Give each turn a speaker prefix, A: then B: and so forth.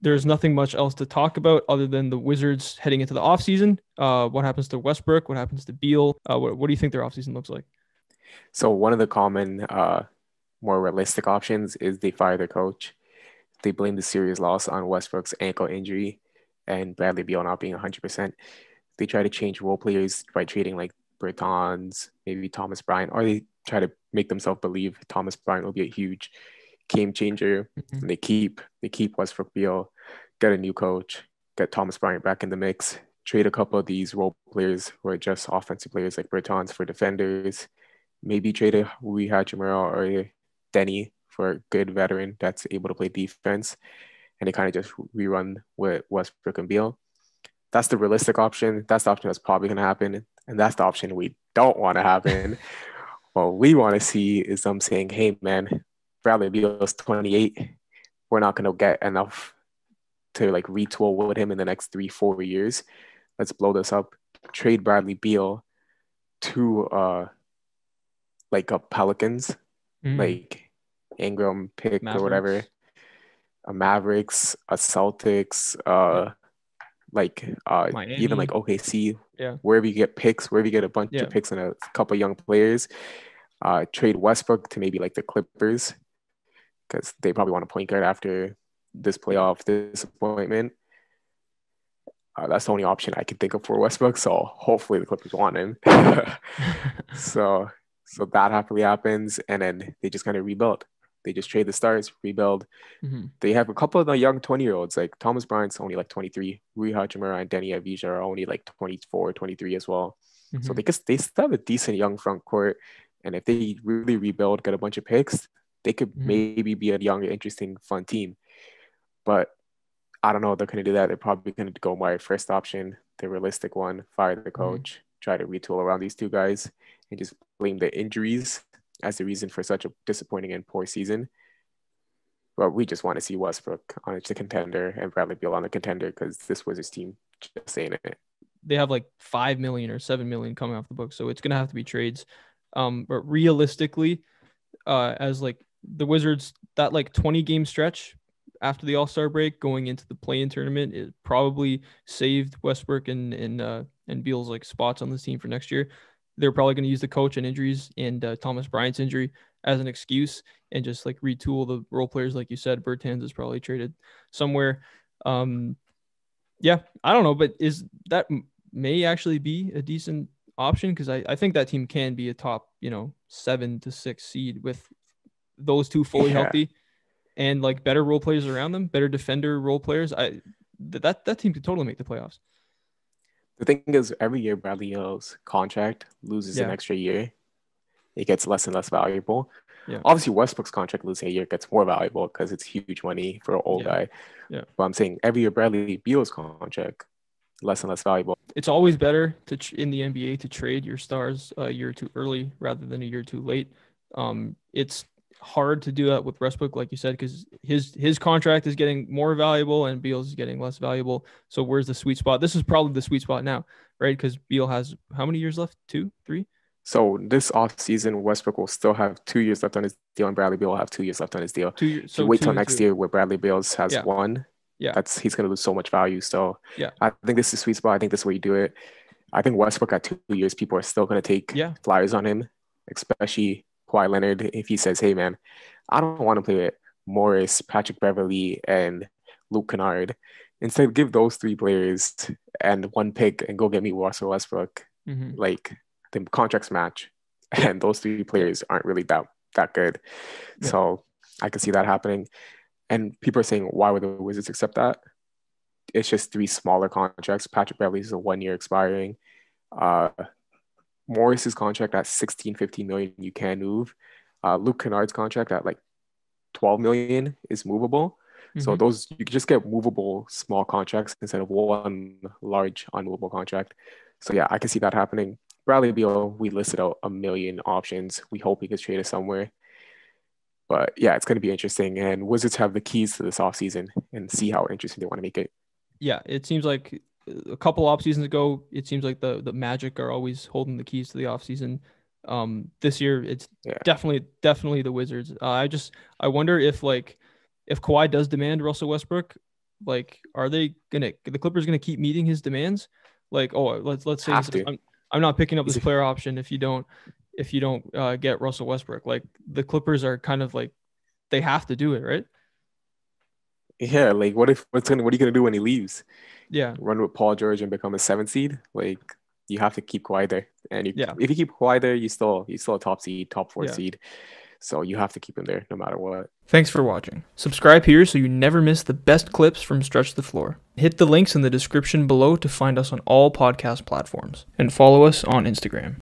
A: there's nothing much else to talk about other than the Wizards heading into the offseason. What happens to Westbrook? What happens to Beal? What do you think their offseason looks like?
B: So one of the common, more realistic options is they fire their coach. They blame the serious loss on Westbrook's ankle injury and Bradley Beal not being 100%. They try to change role players by trading like Bertans, maybe Thomas Bryant, or they try to make themselves believe Thomas Bryant will be a huge game changer.
A: Mhm.
B: And they keep Westbrook Beal, get a new coach, get Thomas Bryant back in the mix, trade a couple of these role players who are just offensive players like Bertans for defenders, maybe trade a Rui Hachimura or a Denny for a good veteran that's able to play defense, and they kind of just rerun with Westbrook and Beal. That's the realistic option. That's the option that's probably going to happen, and that's the option we don't want to happen. What we want to see is them saying, "Hey, man, Bradley Beal's 28. We're not going to get enough to like retool with him in the next 3-4 years. Let's blow this up. Trade Bradley Beal to like a Pelicans,
A: Mm.
B: like Ingram pick or whatever,
A: Mavericks.
B: a Mavericks, a Celtics,
A: Yeah.
B: even like
A: Miami.
B: OKC,
A: Yeah.
B: wherever you get picks, wherever you get a bunch
A: Yeah.
B: of picks and a couple young players, trade Westbrook to maybe like the Clippers because they probably want a point guard after this
A: Yeah.
B: playoff disappointment. That's the only option I can think of for Westbrook. So hopefully the Clippers want him. so so that happily happens, and then they just kind of rebuild. They just trade the stars, rebuild.
A: Mhm.
B: They have a couple of the young 20-year-olds, like Thomas Bryant's only like 23. Rui Hachimura and Denny Avdija are only like 24, 23 as well. So
A: Mhm.
B: they still have a decent young front court. And if they really rebuild, get a bunch of picks, they could
A: Mhm.
B: maybe be a young, interesting, fun team. But I don't know if they're going to do that. They're probably going to go my first option, the realistic one, fire the
A: Mhm.
B: coach, try to retool around these two guys, and just blame the injuries as the reason for such a disappointing and poor season. But we just want to see Westbrook on a contender and Bradley Beal on a contender because this was his team just saying it.
A: They have like 5 million or 7 million coming off the book, so it's gonna have to be trades. But realistically, as like the Wizards, that like 20 game stretch after the All-Star break going into the play-in tournament, it probably saved Westbrook and Beal's like spots on this team for next year. They're probably going to use the coach and injuries and Thomas Bryant's injury as an excuse and just like retool the role players, like you said. Bertans is probably traded somewhere. Um, yeah, I don't know, but is that may actually be a decent option because I think that team can be a top 7 to 6 seed with those two fully
B: Yeah.
A: healthy and like better role players around them, better defender role players. That team could totally make the playoffs.
B: The thing is, every year Bradley Beal's contract loses an
A: Yeah,
B: extra year. It gets less and less valuable.
A: yeah,
B: Obviously, Westbrook's contract losing a year gets more valuable because it's huge money for an old
A: yeah,
B: guy.
A: yeah.
B: But I'm saying every year Bradley Beal's contract less and less valuable.
A: It's always better in the NBA to trade your stars a year too early rather than a year too late. It's hard to do that with Westbrook, like you said, because his contract is getting more valuable and Beal's is getting less valuable. So where's the sweet spot? This is probably the sweet spot now, right? Because Beal has how many years left? 2, 3?
B: So this offseason, Westbrook will still have 2 years left on his deal, and Bradley Beal will have 2 years left on his deal.
A: 2 years.
B: If you
A: So
B: wait till
A: two and
B: next
A: two.
B: year where Bradley Beals has
A: Yeah,
B: one,
A: yeah,
B: that's he's gonna lose so much value. So
A: yeah,
B: I think this is the sweet spot. I think this is where you do it. I think Westbrook at 2 years, people are still gonna take
A: yeah,
B: flyers on him, especially Kawhi Leonard if he says, "Hey man, I don't want to play with Morris, Patrick Beverly, and Luke Kennard. Instead, give those three players and one pick and go get me Russell Westbrook."
A: mm-hmm.
B: Like the contracts match,
A: Yeah,
B: and those three
A: yeah,
B: players aren't really that good.
A: yeah.
B: So I can see that happening. And people are saying, why would the Wizards accept that? It's just three smaller contracts. Patrick Beverly's a 1 year expiring. Uh, Morris's contract at 16, 15 million, you can move. Luke Kennard's contract at like 12 million is movable. So
A: Mm-hmm.
B: those you can just get movable small contracts instead of one large unmovable contract. So yeah, I can see that happening. Bradley Beal, we listed out a million options. We hope he gets traded somewhere. But yeah, it's going to be interesting. And Wizards have the keys to this offseason and see how interesting they want to make it.
A: Yeah, it seems like a couple off seasons ago, it seems like the Magic are always holding the keys to the off season. This year it's
B: Yeah.
A: definitely the Wizards. I wonder if if Kawhi does demand Russell Westbrook, Like, are the Clippers gonna keep meeting his demands? Like, oh, let's say
B: Have to.
A: I'm not picking up
B: He's
A: this player option if you don't get Russell Westbrook. Like, the Clippers are kind of like they have to do it, right?
B: yeah, like what are you gonna do when he leaves?
A: Yeah,
B: Run with Paul George and become a 7 seed? Like you have to keep Kawhi there. And
A: yeah,
B: if you keep Kawhi there, you still a top seed, top four
A: yeah.
B: seed. So you have to keep him there no matter what.
A: Thanks for watching. Subscribe here so you never miss the best clips from Stretch the Floor. Hit the links in the description below to find us on all podcast platforms, and follow us on Instagram.